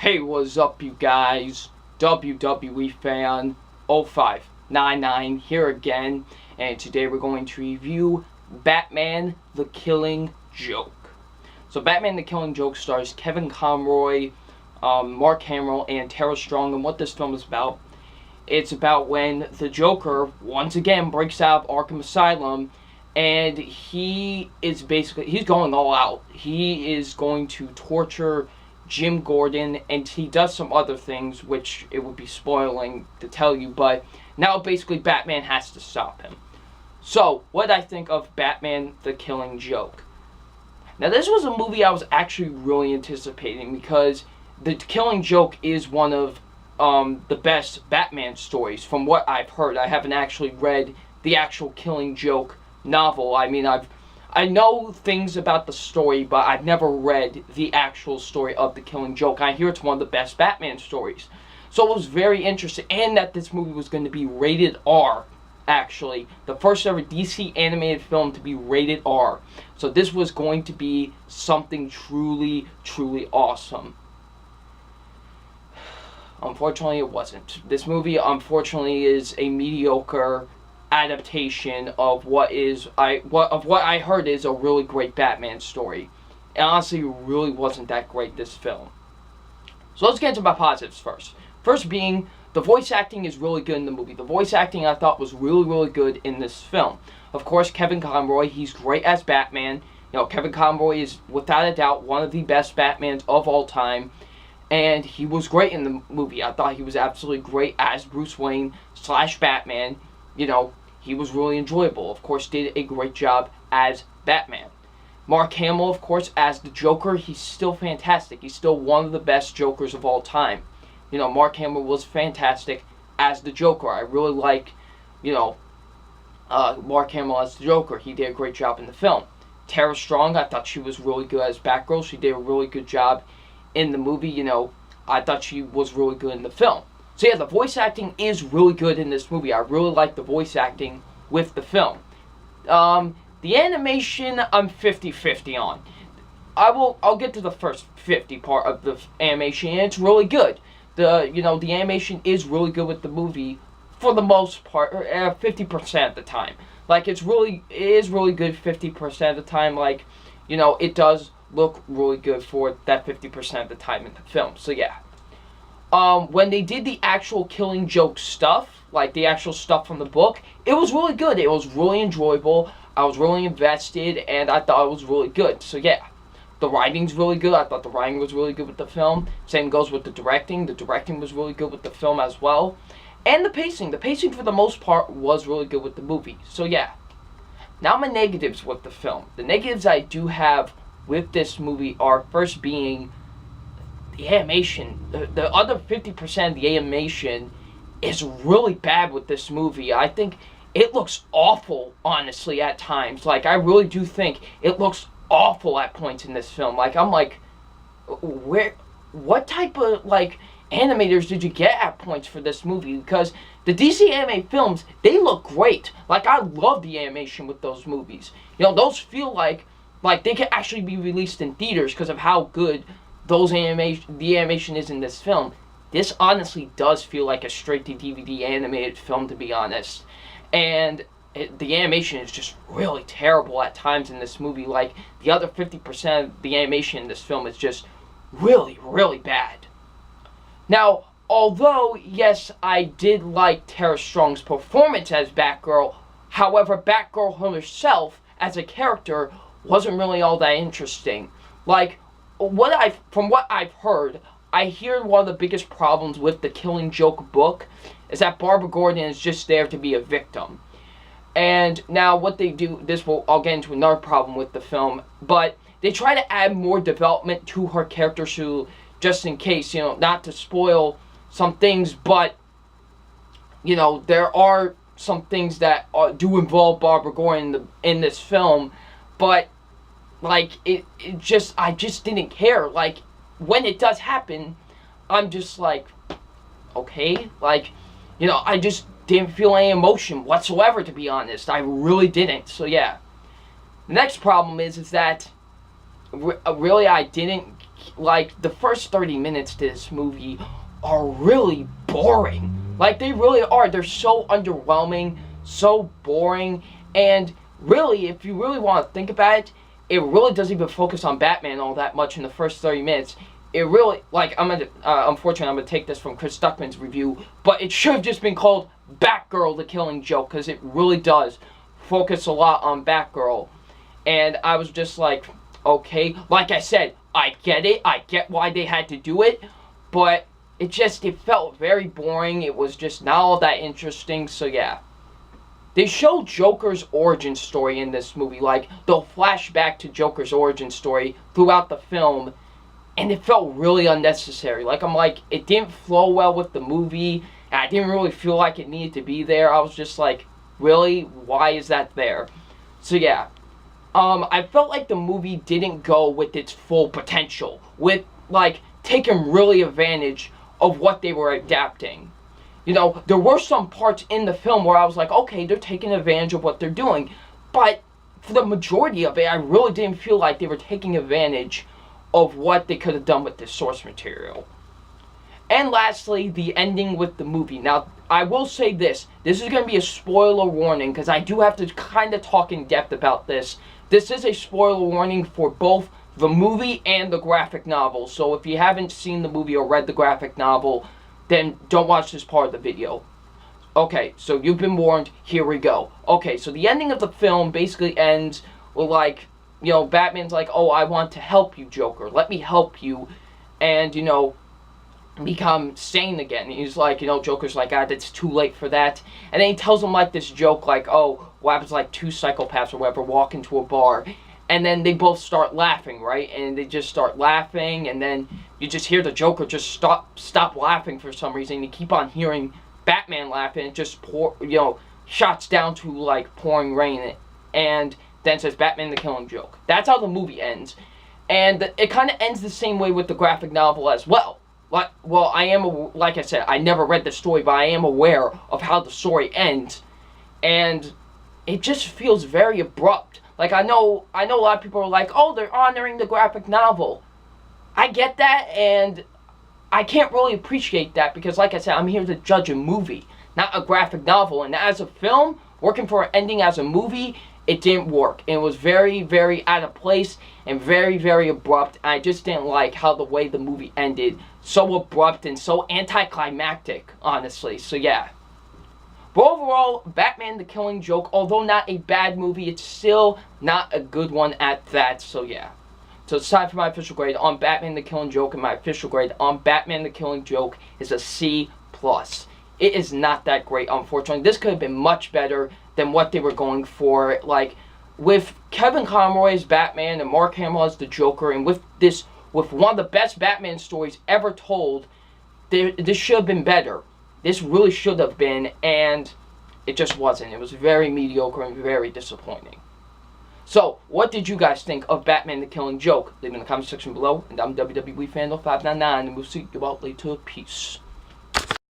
Hey, what's up, you guys? WWE fan 0599 here again, and today we're going to review Batman the Killing Joke. So, Batman the Killing Joke stars Kevin Conroy, Mark Hamill, and Tara Strong, and what this film is about. It's about when the Joker once again breaks out of Arkham Asylum, and he's going all out. He is going to torture Jim Gordon, and he does some other things which it would be spoiling to tell you, but now basically Batman has to stop him. So, what did I think of Batman the Killing Joke? Now, this was a movie I was actually really anticipating because The Killing Joke is one of the best Batman stories from what I've heard. I haven't actually read the actual Killing Joke novel. I know things about the story, but I've never read the actual story of The Killing Joke. I hear it's one of the best Batman stories. So it was very interesting, and that this movie was going to be rated R, actually. The first ever DC animated film to be rated R. So this was going to be something truly, truly awesome. Unfortunately, it wasn't. This movie, unfortunately, is a mediocre adaptation of what I heard is a really great Batman story. And honestly, it really wasn't that great, this film. So let's get into my positives first. First being, the voice acting is really good in the movie. The voice acting I thought was really, really good in this film. Of course, Kevin Conroy, he's great as Batman. You know, Kevin Conroy is without a doubt one of the best Batmans of all time. And he was great in the movie. I thought he was absolutely great as Bruce Wayne / Batman. You know, he was really enjoyable. Of course, did a great job as Batman. Mark Hamill, of course, as the Joker, he's still fantastic. He's still one of the best Jokers of all time. You know, Mark Hamill was fantastic as the Joker. I really like, Mark Hamill as the Joker. He did a great job in the film. Tara Strong, I thought she was really good as Batgirl. She did a really good job in the movie. I thought she was really good in the film. So yeah, the voice acting is really good in this movie. I really like the voice acting with the film. The animation, I'm 50-50 on. I'll get to the first 50 part of the animation, and it's really good. The animation is really good with the movie for the most part, 50% of the time. Like, it is really good 50% of the time. Like, it does look really good for that 50% of the time in the film. So yeah. When they did the actual Killing Joke stuff, like the actual stuff from the book, it was really good. It was really enjoyable. I was really invested, and I thought it was really good. So yeah, the writing's really good. I thought the writing was really good with the film. Same goes with the directing. The directing was really good with the film as well. And the pacing. The pacing, for the most part, was really good with the movie. So yeah. Now my negatives with the film. The negatives I do have with this movie are, first being, the animation. The other 50% of the animation is really bad with this movie. I think it looks awful, honestly, at times. Like, I really do think it looks awful at points in this film. Like, I'm like, what type of, animators did you get at points for this movie? Because the DC anime films, they look great. Like, I love the animation with those movies. Those feel like they could actually be released in theaters because of how good the animation is in this film. This honestly does feel like a straight-to-DVD animated film, to be honest. And the animation is just really terrible at times in this movie. Like, the other 50% of the animation in this film is just really, really bad. Now, although, yes, I did like Tara Strong's performance as Batgirl, however, Batgirl herself, as a character, wasn't really all that interesting. Like, from what I've heard, I hear one of the biggest problems with the Killing Joke book is that Barbara Gordon is just there to be a victim. And now what they do, I'll get into another problem with the film, but they try to add more development to her character, so just in case, not to spoil some things, but, there are some things that do involve Barbara Gordon in this film, but I just didn't care. Like, when it does happen, I'm just like, okay. Like, I just didn't feel any emotion whatsoever, to be honest. I really didn't. So, yeah. The next problem is that really I didn't like, the first 30 minutes to this movie are really boring. Like, they really are. They're so underwhelming, so boring, and really, if you really want to think about it, it really doesn't even focus on Batman all that much in the first 30 minutes. It really, like, unfortunately, I'm gonna take this from Chris Stuckman's review, but it should have just been called Batgirl: The Killing Joke, because it really does focus a lot on Batgirl. And I was just like, okay, like I said, I get it, I get why they had to do it, but it felt very boring. It was just not all that interesting, so yeah. They show Joker's origin story in this movie, like, they'll flash back to Joker's origin story throughout the film, and it felt really unnecessary. Like, I'm like, it didn't flow well with the movie, and I didn't really feel like it needed to be there. I was just like, really? Why is that there? So yeah. I felt like the movie didn't go with its full potential, with, like, taking really advantage of what they were adapting. You know, there were some parts in the film where I was like, okay, they're taking advantage of what they're doing, but for the majority of it, I really didn't feel like they were taking advantage of what they could have done with the source material. And lastly, the ending with the movie. Now, I will say this is going to be a spoiler warning, because I do have to kind of talk in depth about this. This is a spoiler warning for both the movie and the graphic novel, so if you haven't seen the movie or read the graphic novel, then don't watch this part of the video. Okay, so you've been warned, here we go. Okay, so the ending of the film basically ends with, like, you know, Batman's like, oh, I want to help you, Joker. Let me help you, and, you know, become sane again. He's like, you know, Joker's like, it's too late for that. And then he tells him, like, this joke, like, oh, what happens, like, two psychopaths or whatever walk into a bar, and then they both start laughing, right? And they just start laughing, and then you just hear the Joker just stop laughing for some reason. You keep on hearing Batman laughing, and just shots down to, like, pouring rain, and then says Batman: The Killing Joke. That's how the movie ends. And it kind of ends the same way with the graphic novel as well. Like, well, like I said, I never read the story, but I am aware of how the story ends. And it just feels very abrupt. Like, I know a lot of people are like, oh, they're honoring the graphic novel. I get that, and I can't really appreciate that, because, like I said, I'm here to judge a movie, not a graphic novel. And as a film, working for an ending as a movie, it didn't work. And it was very, very out of place and very, very abrupt. I just didn't like how the way the movie ended. So abrupt and so anticlimactic, honestly. So yeah. But overall, Batman: The Killing Joke, although not a bad movie, it's still not a good one at that. So yeah. So it's time for my official grade on Batman: The Killing Joke, and my official grade on Batman: The Killing Joke is a C+. It is not that great, unfortunately. This could have been much better than what they were going for. Like, with Kevin Conroy as Batman and Mark Hamill as the Joker, and with one of the best Batman stories ever told, this should have been better. This really should have been, and it just wasn't. It was very mediocre and very disappointing. So, what did you guys think of Batman: The Killing Joke? Leave in the comment section below, and I'm WWE Fandom 599, and we'll see you out later. Peace.